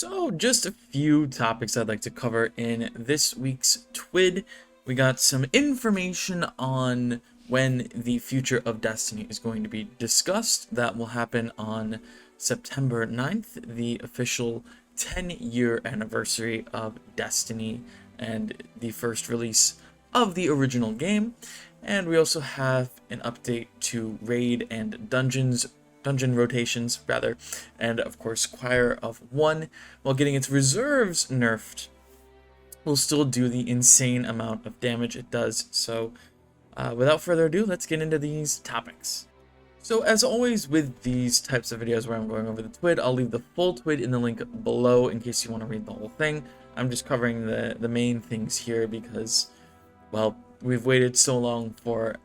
So, just a few topics I'd like to cover in this week's TWID. We got some information on when the future of Destiny is going to be discussed. That will happen on September 9th, the official 10-year anniversary of Destiny and the first release of the original game. And we also have an update to raid and dungeon rotations rather, and of course Choir of One, while getting its reserves nerfed, will still do the insane amount of damage it does. So without further ado, let's get into these topics. So as always with these types of videos where I'm going over the TWID, I'll leave the full TWID in the link below in case you want to read the whole thing. I'm just covering the main things here because, well, we've waited so long for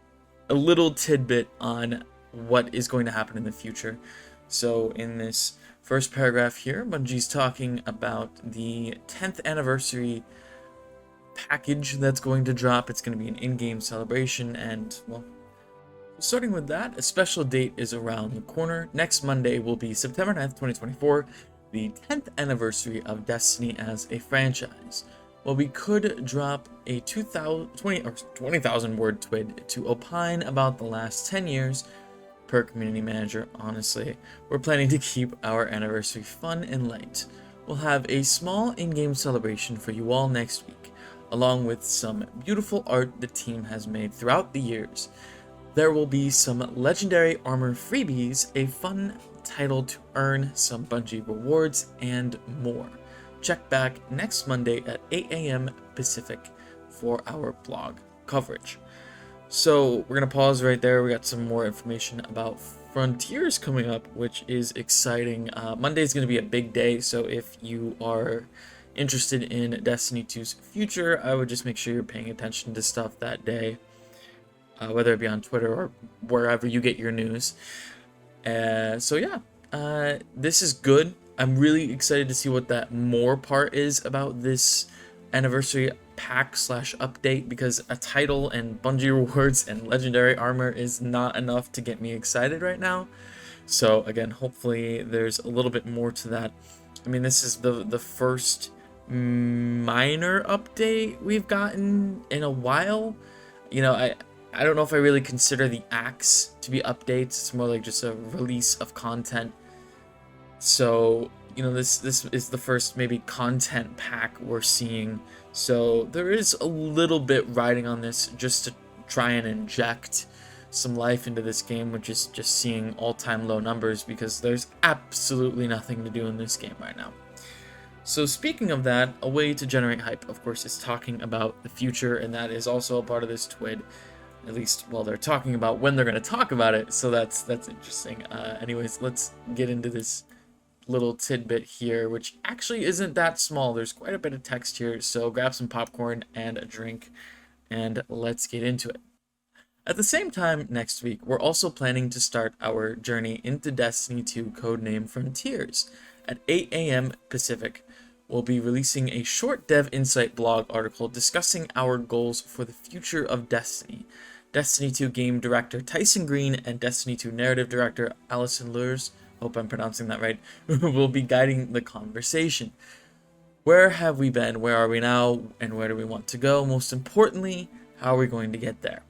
a little tidbit on what is going to happen in the future. So in this first paragraph here, Bungie's talking about the 10th anniversary package that's going to drop. It's going to be an in-game celebration, and well, starting with that, a special date is around the corner. Next Monday will be September 9th, 2024, the 10th anniversary of Destiny as a franchise. Well, we could drop a 20,000 word TWID to opine about the last 10 years per community manager. Honestly, we're planning to keep our anniversary fun and light. We'll have a small in-game celebration for you all next week, along with some beautiful art the team has made throughout the years. There will be some legendary armor freebies, a fun title to earn, some Bungie rewards, and more. Check back next Monday at 8 a.m. Pacific for our blog coverage. So we're going to pause right there. We got some more information about Frontiers coming up, which is exciting. Monday is going to be a big day, so if you are interested in Destiny 2's future, I would just make sure you're paying attention to stuff that day, whether it be on Twitter or wherever you get your news. So yeah, this is good. I'm really excited to see what that more part is about this anniversary pack / update, because a title and Bungie rewards and legendary armor is not enough to get me excited right now. So again, hopefully there's a little bit more to that. I mean, this is the first minor update we've gotten in a while. You know, I don't know if I really consider the acts to be updates. It's more like just a release of content. So, you know, this is the first maybe content pack we're seeing. So there is a little bit riding on this just to try and inject some life into this game, which is just seeing all-time low numbers because there's absolutely nothing to do in this game right now. So speaking of that, a way to generate hype, of course, is talking about the future, and that is also a part of this TWID. At least, well, they're talking about when they're going to talk about it, so that's interesting. Anyways, let's get into this little tidbit here, which actually isn't that small. There's quite a bit of text here, so grab some popcorn and a drink, and let's get into it. At the same time, next week, we're also planning to start our journey into Destiny 2 codename Frontiers. At 8 a.m. Pacific, we'll be releasing a short Dev Insight blog article discussing our goals for the future of Destiny. Destiny 2 game director Tyson Green and Destiny 2 narrative director Allison Lures, hope I'm pronouncing that right, will be guiding the conversation. Where have we been? Where are we now? And where do we want to go? Most importantly, how are we going to get there?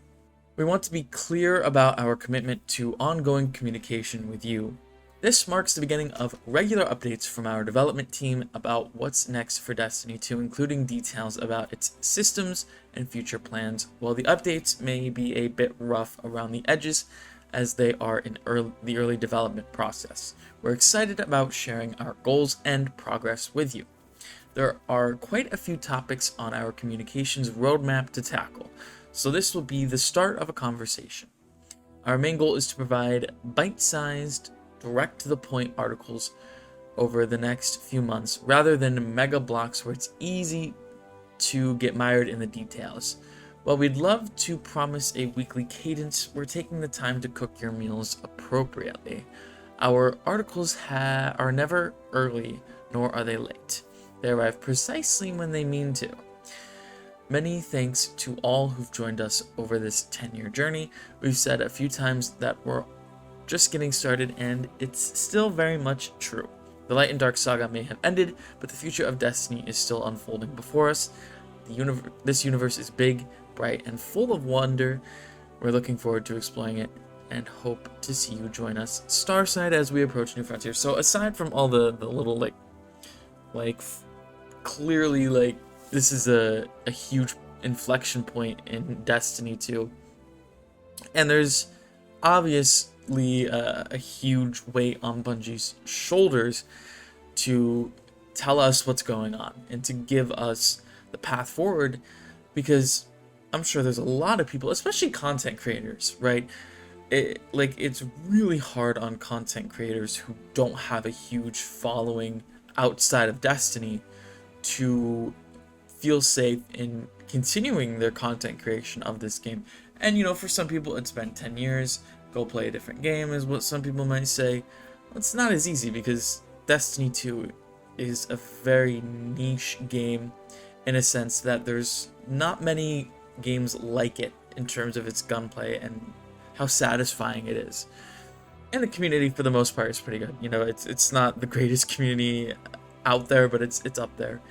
We want to be clear about our commitment to ongoing communication with you. This marks the beginning of regular updates from our development team about what's next for Destiny 2, including details about its systems and future plans. While the updates may be a bit rough around the edges, as they are in the early development process, we're excited about sharing our goals and progress with you. There are quite a few topics on our communications roadmap to tackle, so this will be the start of a conversation. Our main goal is to provide bite-sized, direct-to-the-point articles over the next few months, rather than mega blocks where it's easy to get mired in the details. While we'd love to promise a weekly cadence, we're taking the time to cook your meals appropriately. Our articles are never early, nor are they late. They arrive precisely when they mean to. Many thanks to all who've joined us over this 10-year journey. We've said a few times that we're just getting started, and it's still very much true. The Light and Dark saga may have ended, but the future of Destiny is still unfolding before us. This universe is big, bright, and full of wonder. We're looking forward to exploring it and hope to see you join us Starside as we approach new frontiers. So aside from all the little clearly this is a huge inflection point in Destiny 2, and there's obviously a huge weight on Bungie's shoulders to tell us what's going on and to give us the path forward, because I'm sure there's a lot of people, especially content creators, right? It's really hard on content creators who don't have a huge following outside of Destiny to feel safe in continuing their content creation of this game. And for some people it's been 10 years, go play a different game is what some people might say. Well, it's not as easy because Destiny 2 is a very niche game in a sense that there's not many games like it in terms of its gunplay and how satisfying it is. And the community for the most part is pretty good. It's not the greatest community out there, but it's up there.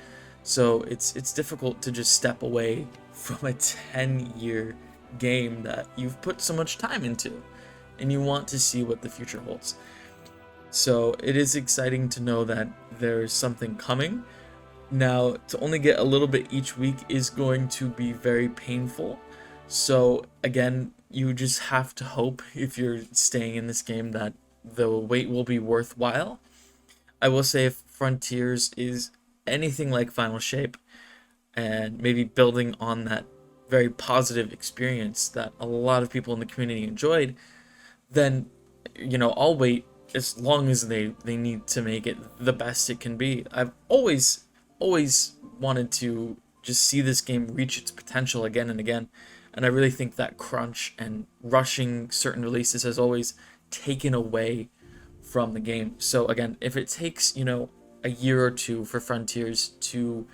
So it's difficult to just step away from a 10-year game that you've put so much time into, and you want to see what the future holds. So it is exciting to know that there's something coming. Now, to only get a little bit each week is going to be very painful. So again, you just have to hope, if you're staying in this game, that the wait will be worthwhile. I will say, if Frontiers is anything like Final Shape, and maybe building on that very positive experience that a lot of people in the community enjoyed, then I'll wait as long as they need to make it the best it can be. I've always wanted to just see this game reach its potential again and again, and I really think that crunch and rushing certain releases has always taken away from the game. So again, if it takes a year or two for Frontiers to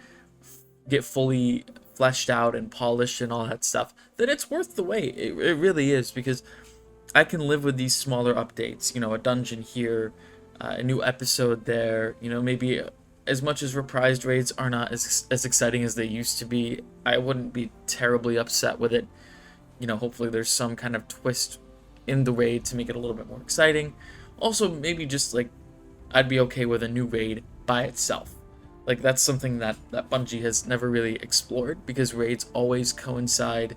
get fully fleshed out and polished and all that stuff, then it's worth the wait. It really is, because I can live with these smaller updates, a dungeon here, a new episode there, maybe as much as reprised raids are not as exciting as they used to be, I wouldn't be terribly upset with it. Hopefully there's some kind of twist in the raid to make it a little bit more exciting. Also, maybe just I'd be okay with a new raid by itself. That's something that Bungie has never really explored, because raids always coincide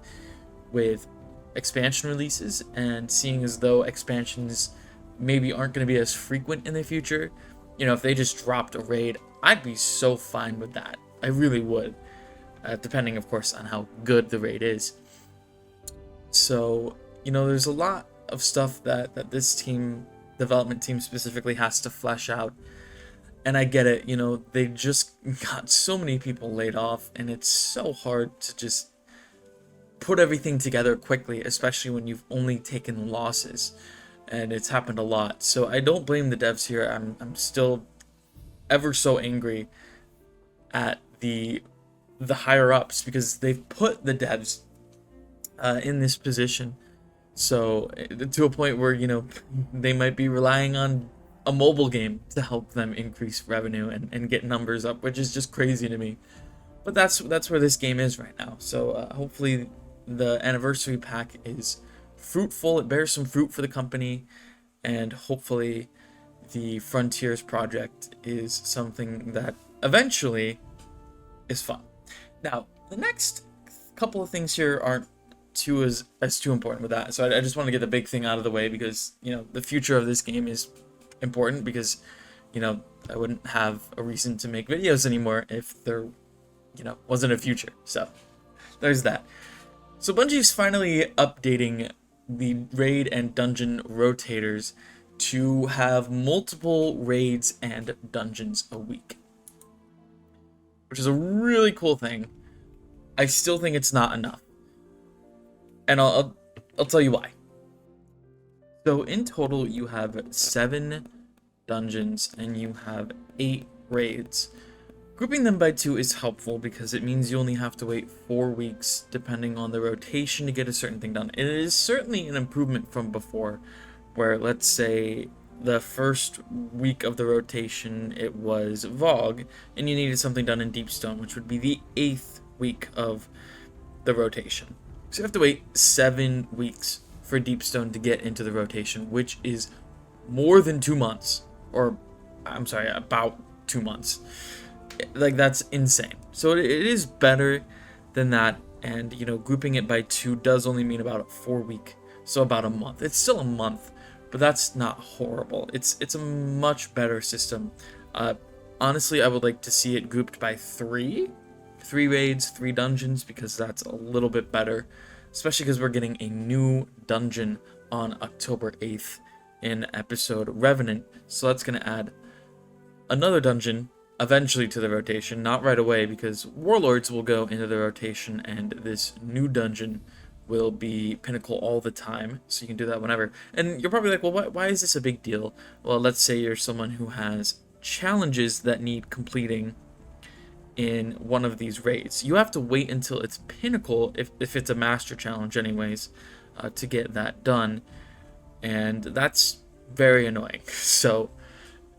with expansion releases, and seeing as though expansions maybe aren't going to be as frequent in the future, if they just dropped a raid, I'd be so fine with that. I really would, depending of course on how good the raid is. So there's a lot of stuff that this development team specifically has to flesh out, and I get it. They just got so many people laid off, and it's so hard to just put everything together quickly, especially when you've only taken losses, and it's happened a lot. So I don't blame the devs here. I'm still ever so angry at the higher ups, because they've put the devs in this position, so to a point where they might be relying on a mobile game to help them increase revenue and get numbers up, which is just crazy to me. But that's where this game is right now. So hopefully the anniversary pack is fruitful, it bears some fruit for the company, and hopefully the Frontiers project is something that eventually is fun. Now, the next couple of things here aren't too important with that, so I just want to get the big thing out of the way, because the future of this game is important, because I wouldn't have a reason to make videos anymore if there wasn't a future. So there's that. So Bungie's finally updating the raid and dungeon rotators to have multiple raids and dungeons a week, which is a really cool thing. I still think it's not enough, and I'll tell you why. So in total, you have 7 dungeons and you have 8 raids. Grouping them by 2 is helpful, because it means you only have to wait 4 weeks depending on the rotation to get a certain thing done. It is certainly an improvement from before, where let's say the first week of the rotation, it was Vogue, and you needed something done in Deepstone, which would be the 8th week of the rotation. So you have to wait 7 weeks for Deepstone to get into the rotation, which is more than 2 months. Or, I'm sorry, about 2 months. Like, that's insane. So it is better than that, and, you know, grouping it by 2 does only mean about a 4-week, so about a month. It's still a month, but that's not horrible. It's a much better system. Honestly, I would like to see it grouped by 3 raids, 3 dungeons, because that's a little bit better, especially because we're getting a new dungeon on October 8th in episode Revenant, so that's going to add another dungeon eventually to the rotation, not right away, because Warlords will go into the rotation, and this new dungeon will be Pinnacle all the time, so you can do that whenever. And you're probably like, well, why is this a big deal? Well, let's say you're someone who has challenges that need completing in one of these raids. You have to wait until it's Pinnacle, if it's a Master Challenge anyways, to get that done, and that's very annoying. So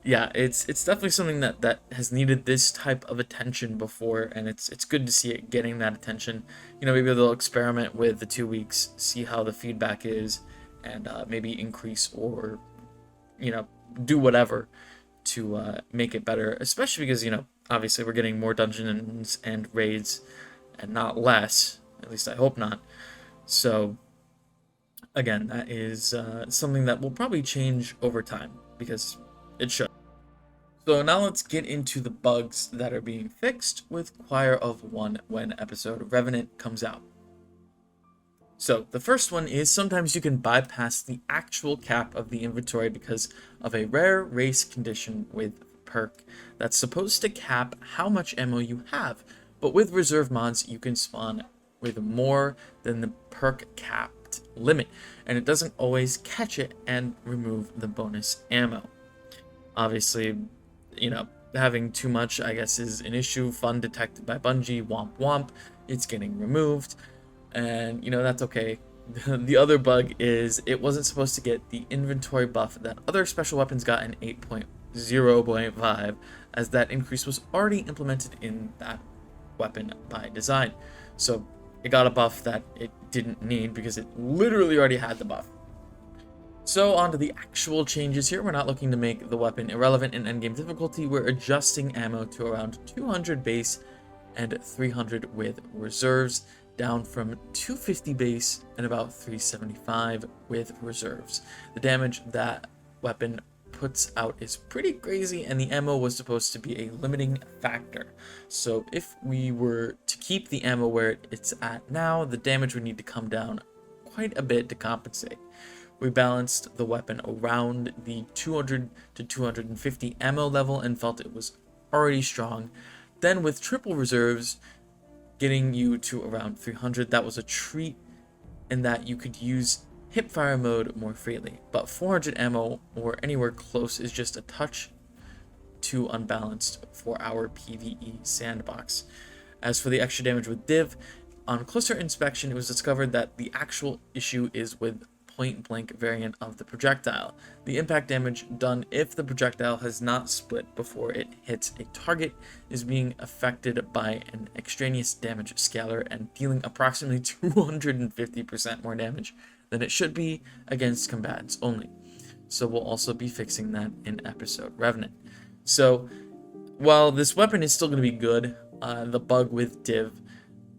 yeah, it's definitely something that has needed this type of attention before, and it's good to see it getting that attention. You know, maybe they'll experiment with the 2 weeks, see how the feedback is, and maybe increase or, you know, do whatever to make it better, especially because, you know, obviously we're getting more dungeons and raids and not less, at least I hope not. So again, that is something that will probably change over time, because it should. So now let's get into the bugs that are being fixed with Choir of One when episode Revenant comes out. So the first one is sometimes you can bypass the actual cap of the inventory because of a rare race condition with perk that's supposed to cap how much ammo you have, but with reserve mods you can spawn with more than the perk capped limit, and it doesn't always catch it and remove the bonus ammo. Obviously, you know, having too much, I guess, is an issue. Fun detected by Bungie, womp womp. It's getting removed, and, you know, that's okay. The other bug is it wasn't supposed to get the inventory buff that other special weapons got in 8.0.5, as that increase was already implemented in that weapon by design. So it got a buff that it didn't need because it literally already had the buff. So on to the actual changes here. We're not looking to make the weapon irrelevant in endgame difficulty. We're adjusting ammo to around 200 base and 300 with reserves, down from 250 base and about 375 with reserves. The damage that weapon puts out is pretty crazy, and the ammo was supposed to be a limiting factor. So if we were to keep the ammo where it's at now, the damage would need to come down quite a bit to compensate. We balanced the weapon around the 200 to 250 ammo level and felt it was already strong. Then with triple reserves getting you to around 300, that was a treat in that you could use hipfire mode more freely. But 400 ammo or anywhere close is just a touch too unbalanced for our PvE sandbox. As for the extra damage with div, on closer inspection it was discovered that the actual issue is with point-blank variant of the projectile. The impact damage done if the projectile has not split before it hits a target is being affected by an extraneous damage scaler and dealing approximately 250% more damage than it should be against combatants only. So we'll also be fixing that in episode Revenant. So while this weapon is still going to be good, the bug with div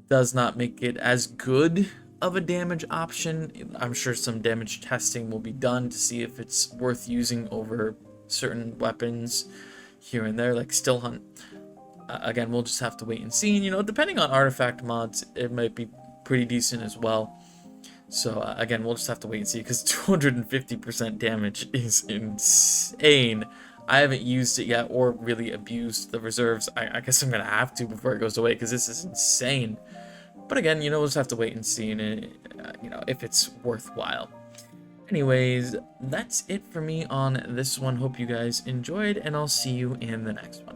does not make it as good of a damage option. I'm sure some damage testing will be done to see if it's worth using over certain weapons here and there, like Still Hunt. Again, we'll just have to wait and see. And, you know, depending on artifact mods, it might be pretty decent as well. So again, we'll just have to wait and see, because 250% damage is insane. I haven't used it yet or really abused the reserves. I guess I'm gonna have to before it goes away, because this is insane. But again, you know, we'll just have to wait and see, and you know, if it's worthwhile. Anyways, that's it for me on this one. Hope you guys enjoyed, and I'll see you in the next one.